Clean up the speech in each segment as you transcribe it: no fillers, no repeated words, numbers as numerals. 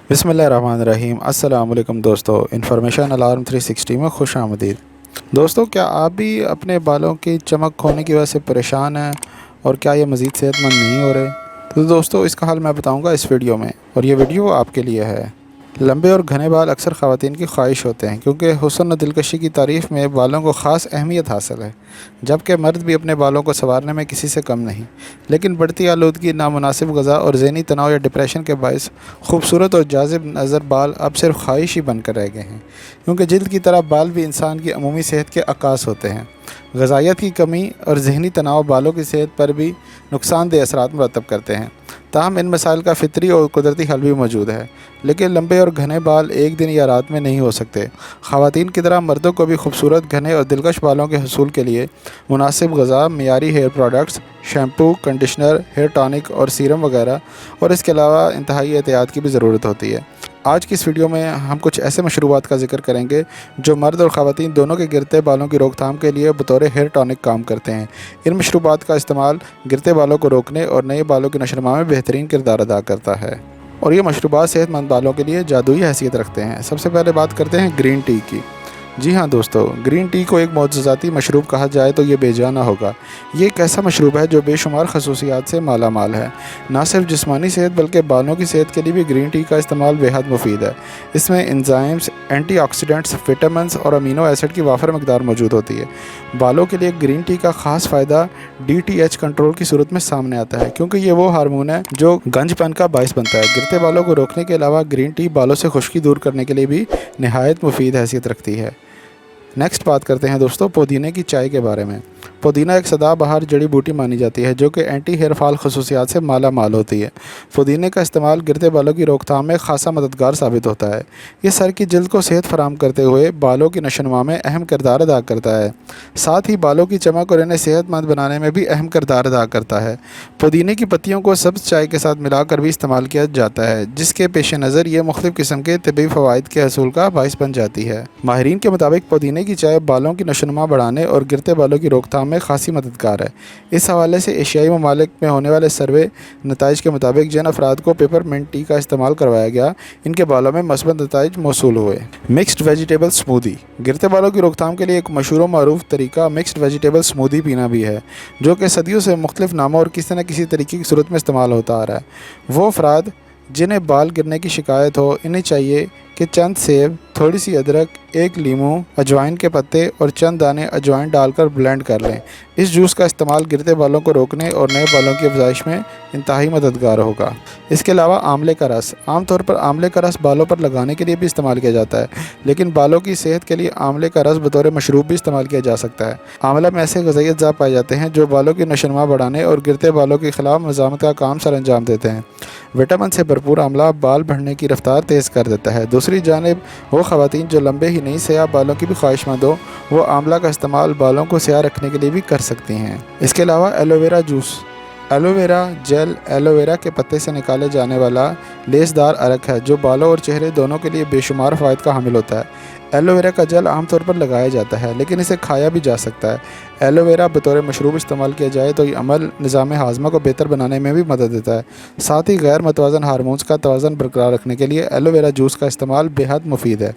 बिस्मिल्लाहिर्रहमानिर्रहीम। अस्सलाम वालेकुम दोस्तों, इन्फॉर्मेशन अलार्म 360 में खुश आमदीद। दोस्तों, क्या आप भी अपने बालों की चमक खोने की वजह से परेशान हैं और क्या ये मज़ीद सेहतमंद नहीं हो रहे? तो दोस्तों, इसका हल मैं बताऊंगा इस वीडियो में, और ये वीडियो आपके लिए है। लंबे और घने बाल अक्सर ख़वातीन की ख्वाहिश होते हैं, क्योंकि हुस्न और दिलकशी की तारीफ़ में बालों को ख़ास अहमियत हासिल है, जबकि मर्द भी अपने बालों को संवारने में किसी से कम नहीं। लेकिन बढ़ती आलूदगी, नामुनासिब ग़िज़ा और ज़हनी तनाव या डिप्रेशन के बायस खूबसूरत और जाज़िब नज़र बाल अब सिर्फ ख्वाहिश ही बनकर रह गए हैं, क्योंकि जिल्द की तरह बाल भी इंसान की अमूमी सेहत के अक्कास होते हैं। ग़िज़ाइयत की कमी और ज़हनी तनाव बालों की सेहत पर भी नुकसानदेह असरात मुरतब करते हैं। ताहम इन मसाइल का फ़ितरी और कुदरती हल भी मौजूद है, लेकिन लंबे और घने बाल एक दिन या रात में नहीं हो सकते। ख़वातीन की तरह मर्दों को भी खूबसूरत, घने और दिलकश बालों के हसूल के लिए मुनासिब ग़िज़ा, मियारी hair products, shampoo, conditioner, hair tonic और सीरम वगैरह, और इसके अलावा इंतहाई एहतियात की भी ज़रूरत होती है। आज की इस वीडियो में हम कुछ ऐसे मशरूबात का जिक्र करेंगे जो मर्द और ख़वातीन दोनों के गिरते बालों की रोकथाम के लिए बतौर हेयर टॉनिक काम करते हैं। इन मशरूबात का इस्तेमाल गिरते बालों को रोकने और नए बालों की नशोनुमा में बेहतरीन किरदार अदा करता है, और ये मशरूबात सेहतमंद बालों के लिए जादुई हैसियत रखते हैं। सबसे पहले बात करते हैं ग्रीन टी की। जी हाँ दोस्तों, ग्रीन टी को एक मौजूदाती मशरूब कहा जाए तो ये बेजाना होगा। ये एक ऐसा मशरूब है जो बेशुमार खसूसियात से माला माल है। ना सिर्फ जिस्मानी सेहत बल्कि बालों की सेहत के लिए भी ग्रीन टी का इस्तेमाल बेहद मुफीद है। इसमें एंजाइम्स, एंटीऑक्सीडेंट्स, विटामिन्स और अमीनो एसिड की वाफर मकदार मौजूद होती है। बालों के लिए ग्रीन टी का ख़ास फ़ायदा DTH कंट्रोल की सूरत में सामने आता है, क्योंकि ये वो हार्मोन है जो गंजपन का बायस बनता है। गिरते बालों को रोकने के अलावा ग्रीन टी बालों से खुश्की दूर करने के लिए भी नहायत मुफीद हैसियत रखती है। नेक्स्ट बात करते हैं दोस्तों पुदीने की चाय के बारे में। पुदीना एक सदाबहार जड़ी बूटी मानी जाती है जो कि एंटी हेयर फॉल खसूसियात से माला माल होती है। पुदीने का इस्तेमाल गिरते बालों की रोकथाम में खासा मददगार साबित होता है। ये सर की जल्द को सेहत फराहम करते हुए बालों की नशोनुमा में अहम किरदार अदा करता है। साथ ही बालों की चमक और इन्हें सेहतमंद बनाने में भी अहम किरदार अदा करता है। पुदीने की पत्तियों को सब्ज़ चाय के साथ मिलाकर भी इस्तेमाल किया जाता है, जिसके पेश नज़र ये मुख्तलिफ़ किस्म के तिब्बी फ़वाइद के हसूल का बायस बन जाती है। माहिरीन के मुताबिक पुदीने की चाय बालों की नशोनुमा बढ़ाने और गिरते बालों की रोकथाम में खासी मददगार है। इस हवाले से एशियाई ममालिक में होने वाले सर्वे नताइज के मुताबिक जिन अफराद को पेपरमिंट टी का इस्तेमाल करवाया गया, इनके बालों में मस्बत नताइज मौसूल हुए। Mixed vegetable smoothie. गिरते बालों की रोकथाम के लिए एक मशहूर और मारूफ तरीका मिक्स्ड वेजिटेबल स्मूदी पीना भी है, जो कि सदियों से मुख्तलिफ नामों और किसी न किसी तरीके की सूरत में इस्तेमाल होता आ रहा है। वो अफराद जिन्हें बाल गिरने की शिकायत हो, इन्हें चाहिए कि चंद सेब, थोड़ी सी अदरक, एक लीमू, अजवाइन के पत्ते और चंद दाने अजवाइन डालकर ब्लेंड कर लें। इस जूस का इस्तेमाल गिरते बालों को रोकने और नए बालों की अफजाइश में इंतहाई मददगार होगा। इसके अलावा आंवले का रस। आमतौर पर आंवले का रस बालों पर लगाने के लिए भी इस्तेमाल किया जाता है, लेकिन बालों की सेहत के लिए आंवले का रस बतौर मशरूब भी इस्तेमाल किया जा सकता है। आंवला में ऐसे ग़िज़ाई अज़्ज़ा पाए जाते हैं जो बालों की नशोनुमा बढ़ाने और गिरते बालों के खिलाफ मज़ामत का काम सर अंजाम देते हैं। विटामिन से भरपूर आंवला बाल बढ़ने की रफ्तार तेज़ कर देता है। दूसरी जानिब वो ख़वातीन जो लंबे ही नहीं स्याह बालों की भी ख्वाहिशमंद हो, वो आंवला का इस्तेमाल बालों को स्याह रखने के लिए भी कर सकती हैं। इसके अलावा aloe vera juice. Aloe vera gel aloe vera के पत्ते से निकाले जाने वाला लेसदार अरक है जो बालों और चेहरे दोनों के लिए बेशुमार फ़वाइद का हामिल होता है। एलोवेरा का जेल आमतौर पर लगाया जाता है, लेकिन इसे खाया भी जा सकता है। एलोवेरा बतौर मशरूब इस्तेमाल किया जाए तो ये अमल निज़ाम हाज़मा को बेहतर बनाने में भी मदद देता है। साथ ही गैर मतवाज़न हार्मोन्स का तवाज़न बरकरार रखने के लिए एलोवेरा जूस का इस्तेमाल बेहद मुफीद है।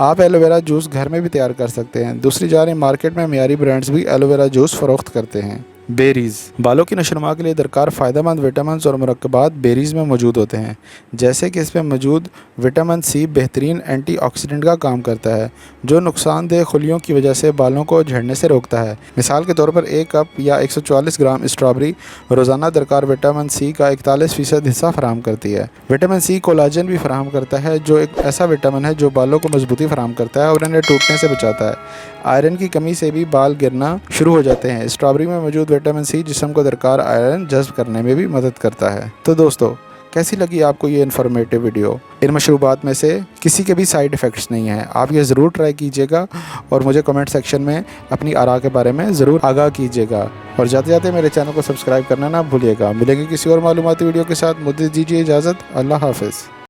आप एलोवेरा जूस घर में भी तैयार कर सकते हैं। दूसरी जानिब मार्केट में मियारी ब्रांड्स भी एलोवेरा जूस फ़रोख्त करते हैं। बेरीज़। बालों की नशोनुमा के लिए दरकार फ़ायदेमंद विटामिन्स और मुरक्कबात बेरीज़ में मौजूद होते हैं, जैसे कि इसमें मौजूद विटामिन C बेहतरीन एंटीऑक्सीडेंट का काम करता है, जो नुकसानदेह खुलियों की वजह से बालों को झड़ने से रोकता है। मिसाल के तौर पर 1 कप या 144 ग्राम स्ट्रॉबेरी रोज़ाना दरकार विटामिन C का 41% हिस्सा फराहम करती है। विटामिन C कोलाजन भी फराहम करता है, जो एक ऐसा विटामिन है जो बालों को मजबूती फराहम करता है और इन्हें टूटने से बचाता है। आयरन की कमी से भी बाल गिरना शुरू हो जाते हैं। स्ट्रॉबेरी में मौजूद विटामिन C जिस्म को दरकार आयरन जज़्ब करने में भी मदद करता है। तो दोस्तों, कैसी लगी आपको ये इन्फॉर्मेटिव वीडियो? इन मशरूबात में से किसी के भी साइड इफ़ेक्ट्स नहीं हैं। आप ये ज़रूर ट्राई कीजिएगा और मुझे कमेंट सेक्शन में अपनी आरा के बारे में ज़रूर आगाह कीजिएगा, और जाते जाते मेरे चैनल को सब्सक्राइब करना ना भूलिएगा। मिलेंगे किसी और मालूमाती वीडियो के साथ। मुझे दीजिए इजाज़त। अल्लाह हाफ़िज़।